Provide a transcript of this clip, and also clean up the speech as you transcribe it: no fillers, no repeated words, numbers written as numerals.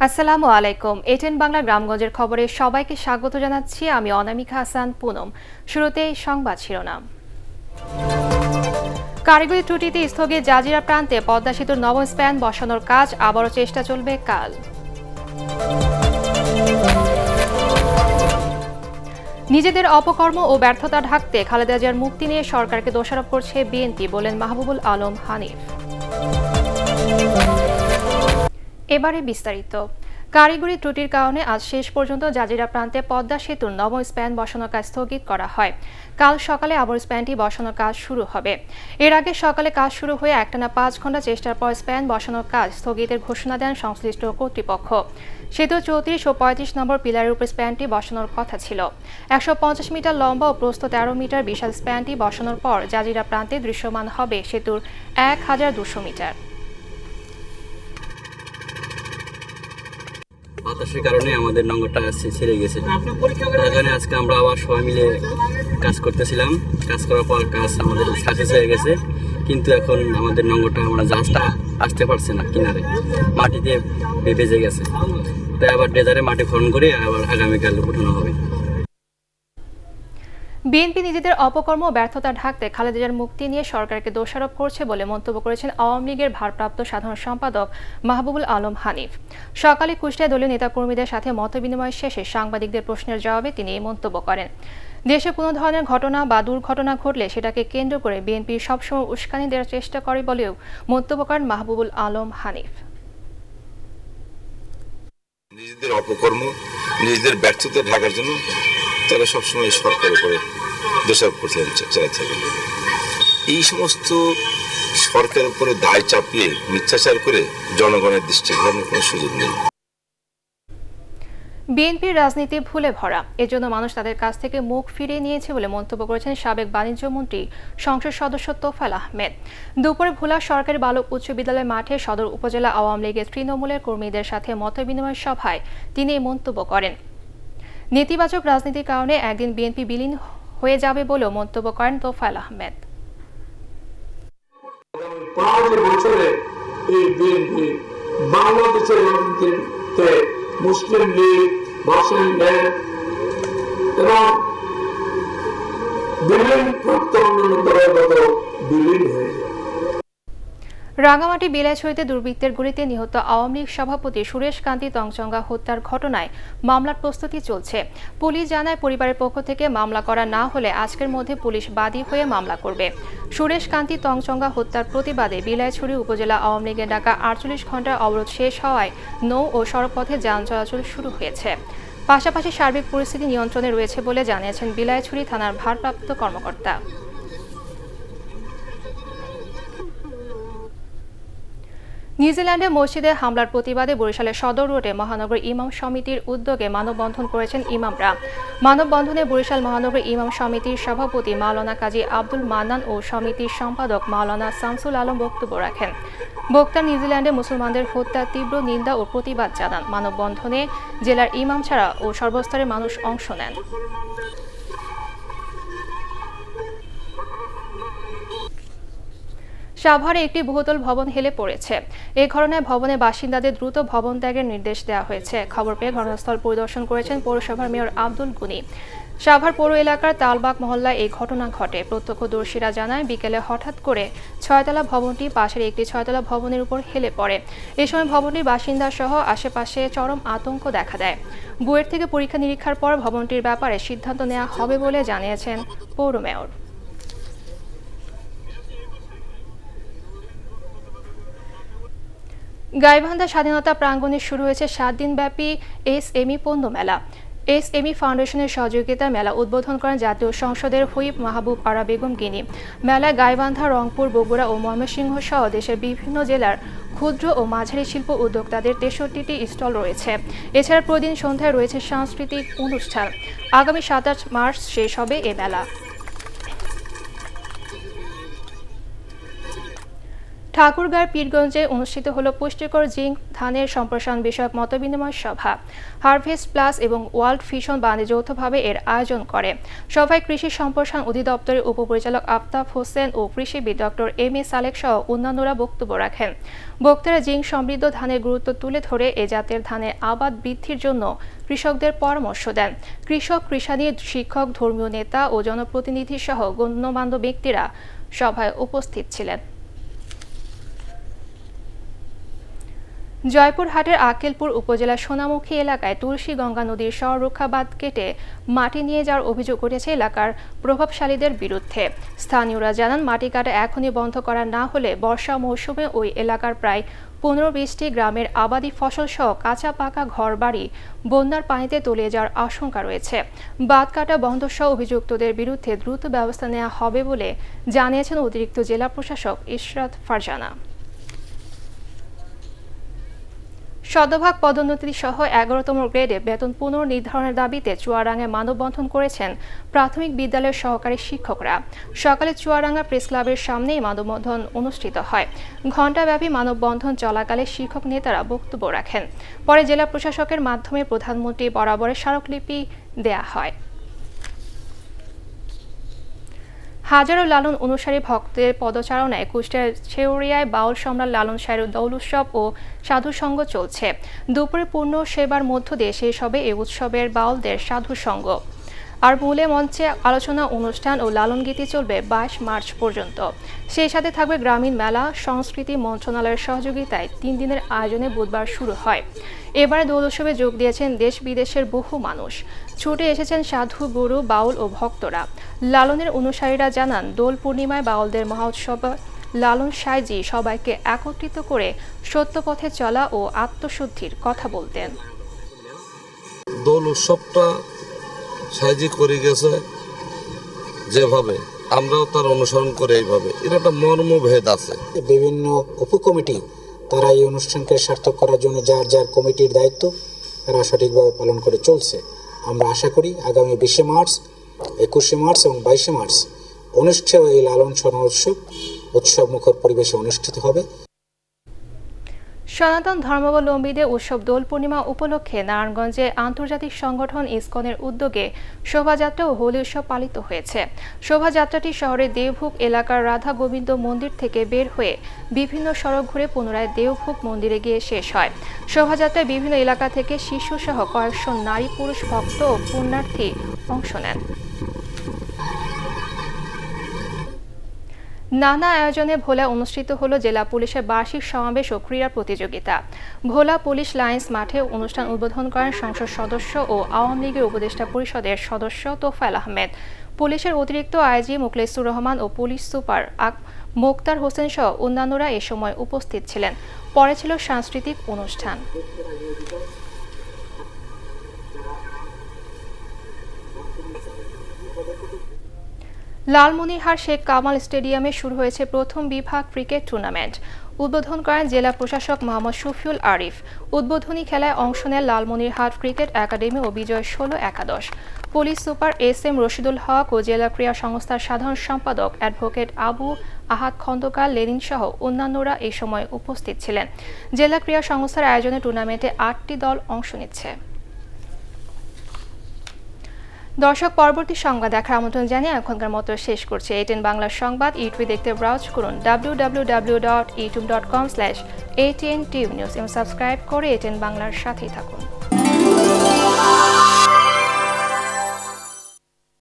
আসসালামু আলাইকুম। এটেন বাংলা গ্রামগঞ্জের খবরে সবাইকে স্বাগত জানাচ্ছি। আমি অনামিকা হাসান পুনম। শুরুতেই সংবাদ শিরোনাম। কারিগরি ত্রুটিতে স্থগিত জাজিরা প্রান্তে পদ্মা সেতুর নবম স্প্যান বসানোর কাজ আবারও চেষ্টা চলবে কাল। নিজেদের অপকর্ম ও ব্যর্থতা ঢাকতে খালেদা জিয়ার মুক্তি নিয়ে সরকারকে দোষারোপ করছে বিএনপি, বলেন মাহবুবুল আলম হানিফ। এবারে বিস্তারিত। কারিগরি ত্রুটির কারণে আজ শেষ পর্যন্ত জাজিরা প্রান্তে পদ্মা সেতুর নবম স্প্যান বসানোর কাজ স্থগিত করা হয়। কাল সকালে আবার স্প্যানটি বসানোর কাজ শুরু হবে। এর আগে সকালে কাজ শুরু হয়ে একটানা 5 ঘন্টা চেষ্টার পর স্প্যান বসানোর কাজ স্থগিতের ঘোষণা দেন সংশ্লিষ্ট কর্তৃপক্ষ। সেতু 34 ও 35 নম্বর পিলারের উপর স্প্যানটি বসানোর কথা ছিল। 150 মিটার লম্বা ও প্রস্থ 13 মিটার বিশাল স্প্যানটি বসানোর পর জাজিরা প্রান্তে দৃশ্যমান হবে সেতুর 1200 মিটার। বাতাসের কারণে আমাদের নঙ্গরটা ছেড়ে গেছে। তার কারণে আজকে আমরা আবার সবাই মিলে কাজ করতেছিলাম। কাজ করার পর কাজ আমাদের সাকসেস হয়ে গেছে, কিন্তু এখন আমাদের নঙ্গরটা আমরা জাহাজটা আসতে পারছে না, কিনারে মাটিতে বেজে গেছে। তাই আবার ডেজারে মাটি খনন করে আবার আগামীকাল উঠানো হবে। বিএনপি নিজেদের অপকর্ম ও ব্যর্থতা ঢাকতে খালেদা জিয়ার মুক্তি নিয়ে সরকারকে দোষারোপ করছে বলে মন্তব্য করেছেন আওয়ামী লীগের ভারপ্রাপ্ত সাধারণ সম্পাদক মাহবুবুল আলম হানিফ। সকালে কুষ্টিয়া দলীয় নেতাকর্মীদের সাথে মতবিনিময় শেষে সাংবাদিকদের প্রশ্নের জবাবে তিনি এই মন্তব্য করেন। দেশে কোনো ধরনের ঘটনা বা দুর্ঘটনা ঘটলে সেটাকে কেন্দ্র করে বিএনপি সবসময় উস্কানি দেওয়ার চেষ্টা করে বলেও মন্তব্য করেন মাহবুবুল আলম হানিফ। নিজেদের অপকর্ম, নিজেদের ব্যর্থতা ঢাকার জন্য তারা সবসময় সরকারের উপরে দোষারোপ করতে চাইছে। এই সমস্ত সরকারের উপরে দায় চাপিয়ে মিথ্যাচার করে জনগণের দৃষ্টি ঘোরানোর কোনো সুযোগ নেই। বিএনপির রাজনীতি ভুলে ভরা, এজন্য মানুষ তাদের কাছ থেকে মুখ ফিরিয়ে নিয়েছে বলে মন্তব্য করেছেন সাবেক বাণিজ্য মন্ত্রী সংসদ সদস্য তোফায়েল আহমেদ। দুপুরে ভোলা সরকারি বালক উচ্চ বিদ্যালয় মাঠে সদর উপজেলা আওয়ামী লীগের তৃণমূলের কর্মীদের সাথে মতবিনিময় সভায় তিনি এই মন্তব্য করেন। নেতিবাচক রাজনীতির কারণে একদিন বিএনপি বিলীন হয়ে যাবে বলেও মন্তব্য করেন তোফায়েল আহমেদ। বাংলাদেশের রাজনীতিতে মুসলিম লীগ, মুসলিম লীগ এবং বিলীন হয়ে যায়। রাঙামাটি বিলাইছড়িতে দুর্বৃত্তের গুলিতে নিহত আওয়ামী লীগ সভাপতি সুরেশ কান্তি তংচঙ্গা হত্যার ঘটনায় মামলার প্রস্তুতি চলছে। পুলিশ জানায় পরিবারের পক্ষ থেকে মামলা করা না হলে আজকের মধ্যে পুলিশ বাদী হয়ে মামলা করবে। সুরেশ কান্তি তংচঙ্গা হত্যার প্রতিবাদে বিলাইছড়ি উপজেলা আওয়ামী লীগের ডাকা 48 ঘণ্টার অবরোধ শেষ হওয়ায় নৌ ও সড়কপথে যান চলাচল শুরু হয়েছে। পাশাপাশি সার্বিক পরিস্থিতি নিয়ন্ত্রণে রয়েছে বলে জানিয়েছেন বিলাইছড়ি থানার ভারপ্রাপ্ত কর্মকর্তা। নিউজিল্যান্ডে মসজিদে হামলার প্রতিবাদে বরিশালের সদর রোডে মহানগর ইমাম সমিতির উদ্যোগে মানববন্ধন করেছেন ইমামরা। মানববন্ধনে বরিশাল মহানগর ইমাম সমিতির সভাপতি মাওলানা কাজী আব্দুল মান্নান ও সমিতির সম্পাদক মাওলানা শামসুল আলম বক্তব্য রাখেন। বক্তা নিউজিল্যান্ডে মুসলমানদের হত্যার তীব্র নিন্দা ও প্রতিবাদ জানান। মানববন্ধনে জেলার ইমাম ছাড়া ও সর্বস্তরের মানুষ অংশ নেন। সাভারে একটি বহুতল ভবন হেলে পড়েছে। এই ঘটনায় ভবনের বাসিন্দাদের দ্রুত ভবন ত্যাগের নির্দেশ দেওয়া হয়েছে। খবর পেয়ে ঘটনাস্থল পরিদর্শন করেছেন পৌরসভার মেয়র আব্দুল গুনি। সাভার পৌর এলাকার তালবাগ মহল্লায় এই ঘটনা ঘটে। প্রত্যক্ষদর্শীরা জানায় বিকেলে হঠাৎ করে 6তলা ভবনটি পাশের একটি 6তলা ভবনের উপর হেলে পড়ে। এ সময় ভবনটির বাসিন্দা সহ আশেপাশে চরম আতঙ্ক দেখা দেয়। বুয়েট থেকে পরীক্ষা নিরীক্ষার পর ভবনটির ব্যাপারে সিদ্ধান্ত নেওয়া হবে বলে জানিয়েছেন পৌর মেয়র। গাইবান্ধা স্বাধীনতা প্রাঙ্গণে শুরু হয়েছে 7 দিনব্যাপী এসএমই পণ্য মেলা। এসএমই ফাউন্ডেশনের সহযোগিতায় মেলা উদ্বোধন করেন জাতীয় সংসদের হুইপ মাহবুব আরা বেগম গিনি। মেলায় গাইবান্ধা, রংপুর, বগুড়া ও ময়মনসিংহ সহ দেশের বিভিন্ন জেলার ক্ষুদ্র ও মাঝারি শিল্প উদ্যোক্তাদের 63টি স্টল রয়েছে। এছাড়া প্রতিদিন সন্ধ্যায় রয়েছে সাংস্কৃতিক অনুষ্ঠান। আগামী 27 মার্চ শেষ হবে এ মেলা। ঠাকুরগাঁর পীরগঞ্জে অনুষ্ঠিত হলো পুষ্টিকর জিঙ্ক ধানের সম্প্রসারণ বিষয়ক মতবিনিময় সভা। হারভেস্ট প্লাস এবং ওয়ার্ল্ড ভিশন বাণী যৌথভাবে এর আয়োজন করে। সভায় কৃষি সম্প্রসারণ অধিদপ্তরের উপপরিচালক আফতাব হোসেন ও কৃষিবিদ ডক্টর এম.এ. সালেক সহ অন্যান্যরা বক্তব্য রাখেন। বক্তারা জিঙ্ক সমৃদ্ধ ধানের গুরুত্ব তুলে ধরে এ জাতের ধানের আবাদ বৃদ্ধির জন্য কৃষকদের পরামর্শ দেন। কৃষক, কৃষানি, শিক্ষক, ধর্মীয় নেতা ও জনপ্রতিনিধি সহ গণ্যমান্য ব্যক্তিরা সভায় উপস্থিত ছিলেন। জয়পুরহাটের আকেলপুর উপজেলার সোনামুখী এলাকায় তুলসী গঙ্গা নদীর সংরক্ষা বাঁধ কেটে মাটি নিয়ে যাওয়ার অভিযোগ উঠেছে এলাকার প্রভাবশালীদের বিরুদ্ধে। স্থানীয়রা জানান, মাটি কাটা এখনই বন্ধ করা না হলে বর্ষা মৌসুমে ওই এলাকার প্রায় 15-20টি গ্রামের আবাদি ফসল সহ কাঁচা পাকা ঘরবাড়ি বন্যার পানিতে তলিয়ে যাওয়ার আশঙ্কা রয়েছে। বাঁধ কাটা বন্ধ সহ অভিযুক্তদের বিরুদ্ধে দ্রুত ব্যবস্থা নেওয়া হবে বলে জানিয়েছেন অতিরিক্ত জেলা প্রশাসক ইশরাত ফারজানা। শতভাগ পদোন্নতি সহ 11তম গ্রেডে বেতন পুনর্নির্ধারণের দাবিতে চুয়াডাঙ্গায় মানববন্ধন করেছেন প্রাথমিক বিদ্যালয়ের সহকারী শিক্ষকরা। সকালে চুয়াডাঙ্গা প্রেস ক্লাবের সামনেই মানববন্ধন অনুষ্ঠিত হয়। ঘণ্টাব্যাপী মানববন্ধন চলাকালে শিক্ষক নেতারা বক্তব্য রাখেন। পরে জেলা প্রশাসকের মাধ্যমে প্রধানমন্ত্রী বরাবরের স্মারকলিপি দেয়া হয়। হাজারো লালন অনুসারী ভক্তের পদচারণায় কুষ্টিয়ার ছেউরিয়ায় বাউল সম্রাট লালন শাহের দৌল উৎসব ও সাধুসঙ্গ চলছে। দুপুরে পূর্ণ সেবার মধ্য দিয়ে শেষ হবে এই উৎসবের বাউলদের সাধুসঙ্গ। আর মূলে মঞ্চে আলোচনা অনুষ্ঠান ও লালন গীতি চলবে 22 মার্চ পর্যন্ত। সেই সাথে থাকবে গ্রামীণ মেলা। সংস্কৃতি মন্ত্রণালয়ের সহযোগিতায় 3 দিনের আয়োজনে বুধবার শুরু হয়। এবারে দোল উৎসবে যোগ দিয়েছেন দেশ বিদেশের বহু মানুষ। ছুটে এসেছেন সাধু, গুরু, বাউল ও ভক্তরা। লালনের অনুসারীরা জানান, দোল পূর্ণিমায় বাউলদের মহোৎসব লালন সাইজি সবাইকে একত্রিত করে সত্য পথে চলা ও আত্মশুদ্ধির কথা বলতেন। দোল উৎসবটা সাইজি করে গেছে যেভাবে, আমরাও তার অনুসরণ করে এইভাবে। এর একটা মর্মভেদ আছে। বিভিন্ন উপকমিটি তারা এই অনুষ্ঠানকে সার্থক করার জন্য যার যার কমিটির দায়িত্ব তারা সঠিকভাবে পালন করে চলছে। আমরা আশা করি আগামী 20 মার্চ, 21 মার্চ এবং 22 মার্চ অনুষ্ঠেয় এই লালন সোনা উৎসব মুখর পরিবেশে অনুষ্ঠিত হবে। সনাতন ধর্মাবলম্বীদের উৎসব দোল পূর্ণিমা উপলক্ষে নারায়ণগঞ্জে আন্তর্জাতিক সংগঠন ইসকনের উদ্যোগে শোভাযাত্রা ও হোলি উৎসব পালিত হয়েছে। শোভাযাত্রাটি শহরের দেওভোগ এলাকার রাধা গোবিন্দ মন্দির থেকে বের হয়ে বিভিন্ন সড়ক ঘুরে পুনরায় দেওভোগ মন্দিরে গিয়ে শেষ হয়। শোভাযাত্রায় বিভিন্ন এলাকা থেকে শিশু সহ কয়েকশো নারী পুরুষ ভক্ত ও পুণ্যার্থী অংশ নেন। নানা আয়োজনে ভোলা অনুষ্ঠিত হলো জেলা পুলিশের বার্ষিক সমাবেশ ও ক্রীড়া প্রতিযোগিতা। ভোলা পুলিশ লাইন্স মাঠে অনুষ্ঠান উদ্বোধন করেন সংসদ সদস্য ও আওয়ামী লীগের উপদেষ্টা পরিষদের সদস্য তোফায়েল আহমেদ। পুলিশের অতিরিক্ত আইজি মুখলেসুর রহমান ও পুলিশ সুপার মোক্তার হোসেন সহ অন্যান্যরা এ সময় উপস্থিত ছিলেন। পরে ছিল সাংস্কৃতিক অনুষ্ঠান। লালমনিরহাট শেখ কামাল স্টেডিয়ামে শুরু হয়েছে প্রথম বিভাগ ক্রিকেট টুর্নামেন্ট। উদ্বোধন করেন জেলা প্রশাসক মোহাম্মদ শফিউল আরিফ। উদ্বোধনী খেলায় অংশ নেন লালমনিরহাট ক্রিকেট একাডেমি ও বিজয় 16-11। পুলিশ সুপার SM রশিদুল হক ও জেলা ক্রীড়া সংস্থার সাধারণ সম্পাদক অ্যাডভোকেট আবু আহাদ খন্দকার লেনিন সহ অন্যান্যরা এই সময় উপস্থিত ছিলেন। জেলা ক্রীড়া সংস্থার আয়োজনে টুর্নামেন্টে 8টি দল অংশ নিচ্ছে। দর্শক, পরবর্তী সংবাদ দেখার আমন্ত্রণ জানিয়ে এখনকার মতো শেষ করছে ATN বাংলার সংবাদ। ইউটিউবে দেখতে ব্রাউজ করুন www.youtube.com/ATN News এবং সাবস্ক্রাইব করে ATN বাংলার সাথেই থাকুন।